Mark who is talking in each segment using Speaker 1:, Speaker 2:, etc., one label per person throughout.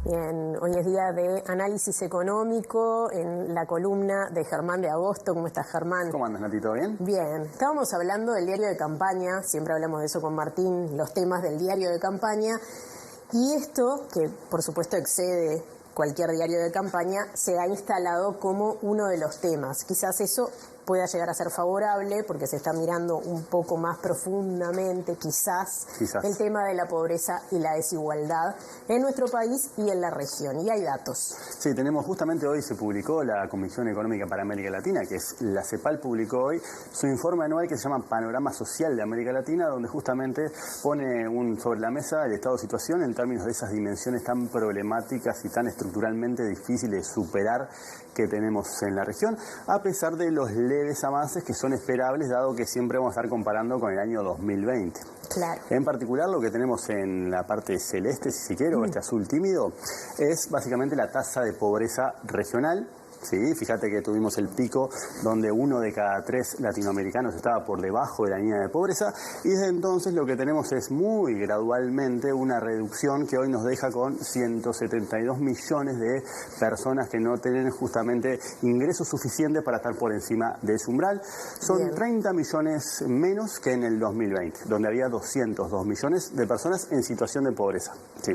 Speaker 1: Bien, hoy es día de análisis económico en la columna de Germán de Agosto. ¿Cómo estás, Germán?
Speaker 2: ¿Cómo andas, Nati? ¿Todo bien?
Speaker 1: Bien. Estábamos hablando del diario de campaña, siempre hablamos de eso con Martín, los temas del diario de campaña. Y esto, que por supuesto excede cualquier diario de campaña, se ha instalado como uno de los temas. Quizás eso pueda llegar a ser favorable porque se está mirando un poco más profundamente, quizás, el tema de la pobreza y la desigualdad en nuestro país y en la región. Y hay datos.
Speaker 2: Sí, tenemos justamente hoy se publicó la Comisión Económica para América Latina, que es la CEPAL, publicó hoy su informe anual que se llama Panorama Social de América Latina, donde justamente pone sobre la mesa el estado de situación en términos de esas dimensiones tan problemáticas y tan estructuralmente difíciles de superar que tenemos en la región, a pesar de los leves avances que son esperables, dado que siempre vamos a estar comparando con el año 2020.
Speaker 1: Claro.
Speaker 2: En particular, lo que tenemos en la parte celeste, si se quiere, o este azul tímido, es básicamente la tasa de pobreza regional. Sí, fíjate que tuvimos el pico donde 1 de cada 3 latinoamericanos estaba por debajo de la línea de pobreza, y desde entonces lo que tenemos es muy gradualmente una reducción que hoy nos deja con 172 millones de personas que no tienen justamente ingresos suficientes para estar por encima de ese umbral. Son Bien. 30 millones menos que en el 2020, donde había 202 millones de personas en situación de pobreza. ¿Sí?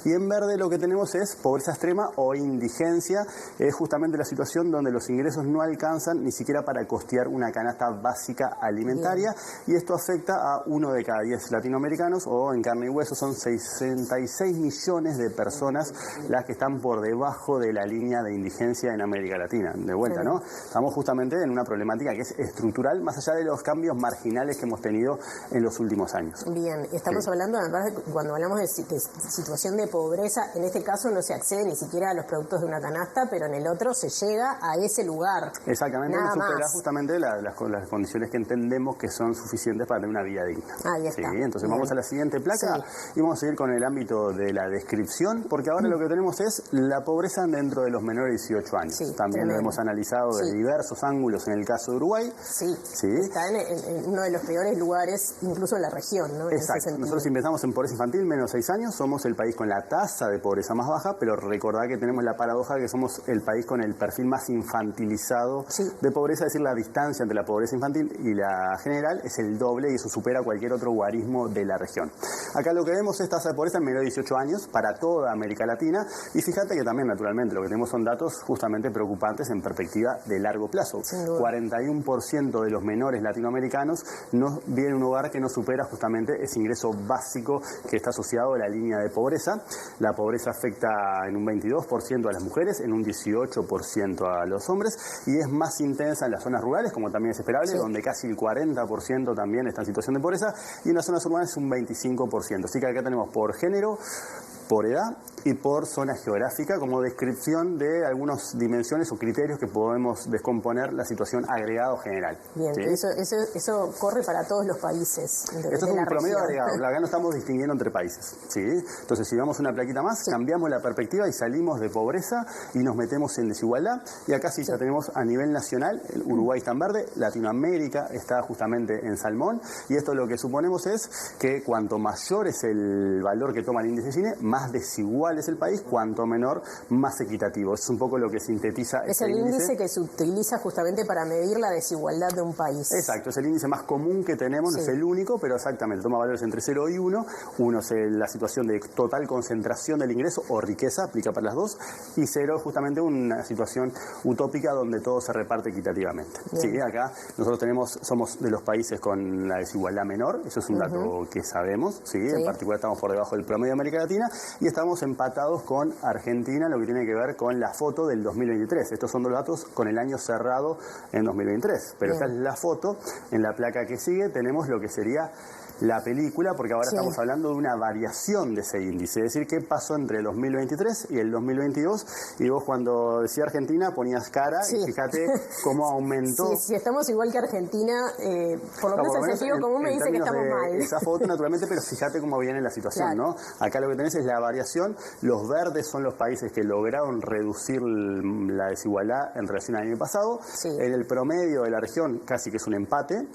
Speaker 2: Y en verde lo que tenemos es pobreza extrema o indigencia, es justamente la situación donde los ingresos no alcanzan ni siquiera para costear una canasta básica alimentaria. Bien. Y esto afecta a 1 de cada 10 latinoamericanos, o en carne y hueso son 66 millones de personas las que están por debajo de la línea de indigencia en América Latina. De vuelta, ¿no? Estamos justamente en una problemática que es estructural, más allá de los cambios marginales que hemos tenido en los últimos años.
Speaker 1: Bien, estamos hablando, además, cuando hablamos de situación de pobreza, en este caso no se accede ni siquiera a los productos de una canasta, pero en el otro se llega a ese lugar.
Speaker 2: Exactamente, no supera justamente las condiciones que entendemos que son suficientes para tener una vida digna.
Speaker 1: Ahí está.
Speaker 2: Sí, entonces Bien. Vamos a la siguiente placa y vamos a seguir con el ámbito de la descripción, porque ahora lo que tenemos es la pobreza dentro de los menores de 18 años.
Speaker 1: Sí,
Speaker 2: también
Speaker 1: tremendo.
Speaker 2: Lo hemos analizado de diversos ángulos en el caso de Uruguay.
Speaker 1: Sí. Está en uno de los peores lugares, incluso en la región, ¿no?
Speaker 2: Exacto. Nosotros, si empezamos en pobreza infantil, menos 6 años, somos el país con la tasa de pobreza más baja, pero recordad que tenemos la paradoja de que somos el país con el perfil más infantilizado de pobreza, es decir, la distancia entre la pobreza infantil y la general es el doble, y eso supera cualquier otro guarismo de la región. Acá lo que vemos es tasa de pobreza en menor de 18 años para toda América Latina, y fíjate que también, naturalmente, lo que tenemos son datos justamente preocupantes en perspectiva de largo plazo. 41% de los menores latinoamericanos no viven en un hogar que no supera justamente ese ingreso básico que está asociado a la línea de pobreza. La pobreza afecta en un 22% a las mujeres, en un 18% a los hombres, y es más intensa en las zonas rurales, como también es esperable, donde casi el 40% también está en situación de pobreza, y en las zonas urbanas es un 25%. Así que acá tenemos por género, por edad y por zona geográfica como descripción de algunas dimensiones o criterios que podemos descomponer la situación agregado general.
Speaker 1: Bien, ¿sí? Eso corre para todos los países.
Speaker 2: Esto es un promedio agregado, acá no estamos distinguiendo entre países. ¿Sí? Entonces, si damos una plaquita más, cambiamos la perspectiva y salimos de pobreza y nos metemos en desigualdad. Y acá ya tenemos a nivel nacional, Uruguay está en verde, Latinoamérica está justamente en salmón, y esto lo que suponemos es que cuanto mayor es el valor que toma el índice Gini, más desigual es el país, cuanto menor, más equitativo. Es un poco lo que sintetiza
Speaker 1: ese índice. Es el índice que se utiliza justamente para medir la desigualdad de un país.
Speaker 2: Exacto, es el índice más común que tenemos, no es el único, pero exactamente, toma valores entre 0 y 1. 1 es la situación de total concentración del ingreso o riqueza, aplica para las dos, y 0 es justamente una situación utópica donde todo se reparte equitativamente. Sí, acá nosotros somos de los países con la desigualdad menor, eso es un dato que sabemos, en particular estamos por debajo del promedio de América Latina, y estamos empatados con Argentina, lo que tiene que ver con la foto del 2023. Estos son los datos con el año cerrado en 2023. Pero esta es la foto. En la placa que sigue tenemos lo que sería la película, porque ahora estamos hablando de una variación de ese índice, es decir, qué pasó entre el 2023 y el 2022, y vos cuando decía Argentina ponías cara y fíjate cómo aumentó.
Speaker 1: Si estamos igual que Argentina, por lo menos el sentido común me dice que estamos mal.
Speaker 2: Esa foto, naturalmente, pero fíjate cómo viene la situación, ¿no? Acá lo que tenés es la variación, los verdes son los países que lograron reducir la desigualdad en relación al año pasado, en el promedio de la región casi que es un empate,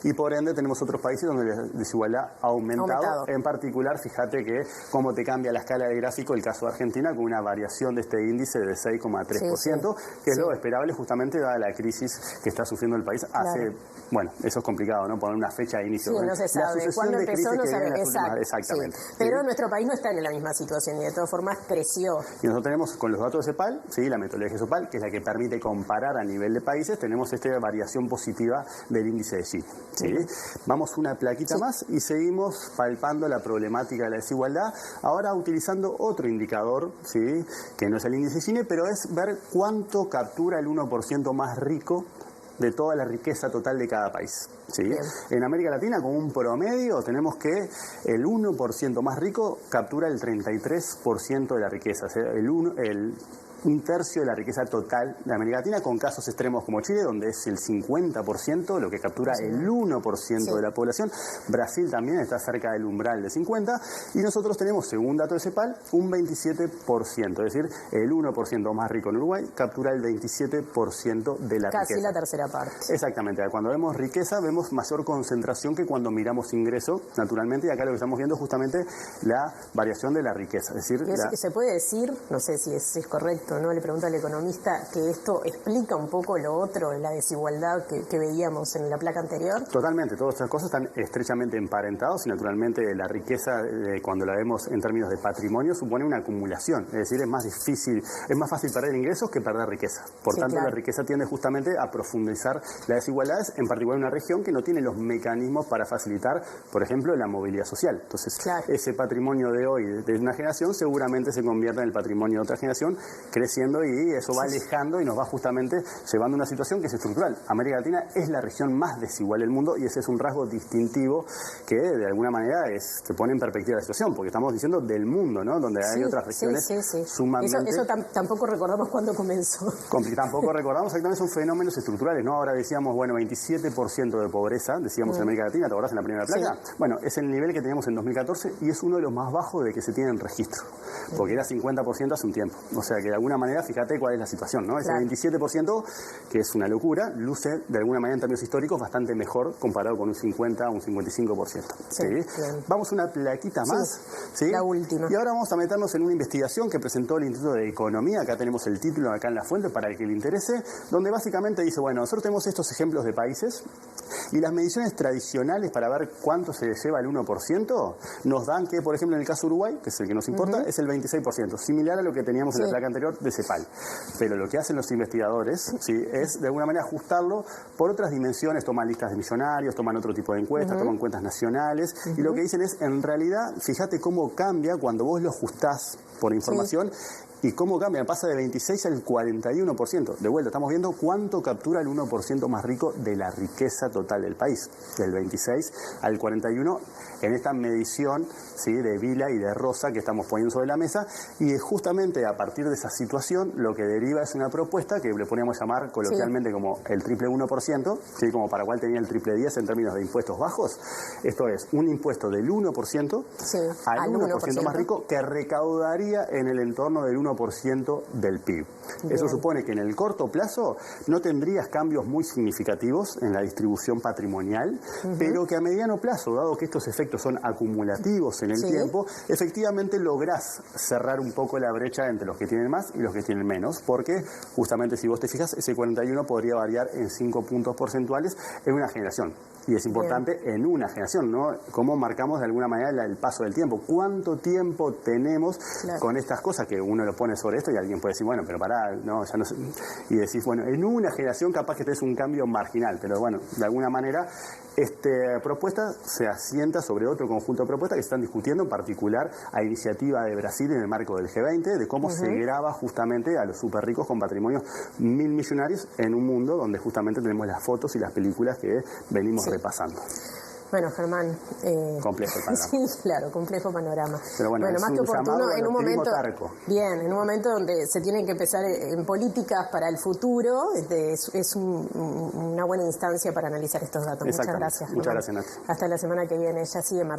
Speaker 2: y por ende tenemos otros países donde desigualdad ha aumentado. En particular, fíjate que cómo te cambia la escala de gráfico el caso de Argentina, con una variación de este índice de 6,3%, que es lo esperable justamente dada la crisis que está sufriendo el país hace, bueno, eso es complicado, ¿no? Poner una fecha de inicio.
Speaker 1: Sí, no se sabe. ¿Cuándo empezó? No sabe.
Speaker 2: Exactamente.
Speaker 1: Sí. Pero nuestro país no está en la misma situación y de todas formas creció.
Speaker 2: Y nosotros tenemos con los datos de CEPAL, ¿sí? La metodología CEPAL, que es la que permite comparar a nivel de países, tenemos esta variación positiva del índice de Gini, ¿sí? Vamos una plaquita más y seguimos palpando la problemática de la desigualdad, ahora utilizando otro indicador, ¿sí? Que no es el índice de Gini, pero es ver cuánto captura el 1% más rico de toda la riqueza total de cada país. ¿Sí? En América Latina, con un promedio, tenemos que el 1% más rico captura el 33% de la riqueza. O sea, un tercio de la riqueza total de América Latina, con casos extremos como Chile, donde es el 50%, lo que captura el 1% de la población. Brasil también está cerca del umbral de 50%, y nosotros tenemos, según datos de CEPAL, un 27%, es decir, el 1% más rico en Uruguay captura el 27% de la riqueza.
Speaker 1: Casi la tercera parte.
Speaker 2: Exactamente, cuando vemos riqueza vemos mayor concentración que cuando miramos ingreso, naturalmente, y acá lo que estamos viendo es justamente la variación de la riqueza. Es decir,
Speaker 1: se puede decir, no sé si es correcto, ¿no? Le pregunto al economista que esto explica un poco lo otro, la desigualdad que veíamos en la placa anterior.
Speaker 2: Totalmente, todas estas cosas están estrechamente emparentados y naturalmente la riqueza, cuando la vemos en términos de patrimonio, supone una acumulación. Es decir, es más fácil perder ingresos que perder riqueza. Por tanto, la riqueza tiende justamente a profundizar las desigualdades, en particular en una región que no tiene los mecanismos para facilitar, por ejemplo, la movilidad social. Entonces, ese patrimonio de hoy, de una generación, seguramente se convierte en el patrimonio de otra generación, creciendo, y eso va alejando y nos va justamente llevando a una situación que es estructural. América Latina es la región más desigual del mundo y ese es un rasgo distintivo que de alguna manera se pone en perspectiva la situación, porque estamos diciendo del mundo, ¿no? Donde hay otras regiones sumamente...
Speaker 1: Eso tampoco recordamos cuándo comenzó.
Speaker 2: Tampoco recordamos exactamente, son fenómenos estructurales, ¿no? Ahora decíamos, bueno, 27% de pobreza, decíamos en América Latina, ¿te acordás en la primera placa? Bueno, es el nivel que teníamos en 2014 y es uno de los más bajos de que se tiene en registro, porque era 50% hace un tiempo. O sea que de alguna manera, fíjate cuál es la situación, ¿no? Ese 27%, que es una locura, luce de alguna manera en términos históricos bastante mejor comparado con un 50 o un 55%. Vamos una plaquita más, ¿sí?
Speaker 1: La última.
Speaker 2: Y ahora vamos a meternos en una investigación que presentó el Instituto de Economía, acá tenemos el título acá en la fuente para el que le interese, donde básicamente dice, bueno, nosotros tenemos estos ejemplos de países y las mediciones tradicionales para ver cuánto se lleva el 1% nos dan que, por ejemplo, en el caso de Uruguay, que es el que nos importa, es el 26%, similar a lo que teníamos en la placa anterior de CEPAL. Pero lo que hacen los investigadores, ¿sí?, es de alguna manera ajustarlo por otras dimensiones, toman listas de millonarios, toman otro tipo de encuestas, toman cuentas nacionales, y lo que dicen es, en realidad, fíjate cómo cambia cuando vos lo ajustás por información, y cómo cambia, pasa de 26 al 41%. De vuelta, estamos viendo cuánto captura el 1% más rico de la riqueza total del país, del 26 al 41%, en esta medición, ¿sí?, de Vila y de Rosa que estamos poniendo sobre la mesa, y es justamente a partir de esa situación lo que deriva es una propuesta que le podríamos llamar coloquialmente como el triple 1%, ¿sí?, como para cual tenía el triple 10 en términos de impuestos bajos. Esto es un impuesto del 1% al 1% más rico, que recaudaría en el entorno del 1% del PIB. Eso supone que en el corto plazo no tendrías cambios muy significativos en la distribución patrimonial, pero que a mediano plazo, dado que estos efectos son acumulativos en el tiempo, efectivamente lográs cerrar un poco la brecha entre los que tienen más y los que tienen menos, porque justamente si vos te fijas, ese 41 podría variar en 5 puntos porcentuales en una generación. Y es importante en una generación, ¿no? Cómo marcamos de alguna manera el paso del tiempo. ¿Cuánto tiempo tenemos con estas cosas que uno lo pone sobre esto y alguien puede decir, bueno, pero pará, no, ya no sé. Y decís, bueno, en una generación capaz que tenés un cambio marginal, pero bueno, de alguna manera esta propuesta se asienta sobre otro conjunto de propuestas que se están discutiendo, en particular a iniciativa de Brasil en el marco del G20, de cómo se grava justamente a los súper ricos con patrimonios millonarios en un mundo donde justamente tenemos las fotos y las películas que venimos repasando.
Speaker 1: Bueno, Germán,
Speaker 2: complejo el panorama.
Speaker 1: Sí, claro, complejo panorama.
Speaker 2: Pero bueno,
Speaker 1: más que oportuno en un momento en un momento donde se tienen que empezar en políticas para el futuro, es una buena instancia para analizar estos datos. Muchas gracias, Germán.
Speaker 2: Muchas gracias, Nati.
Speaker 1: Hasta la semana que viene. Ya sigue Martín.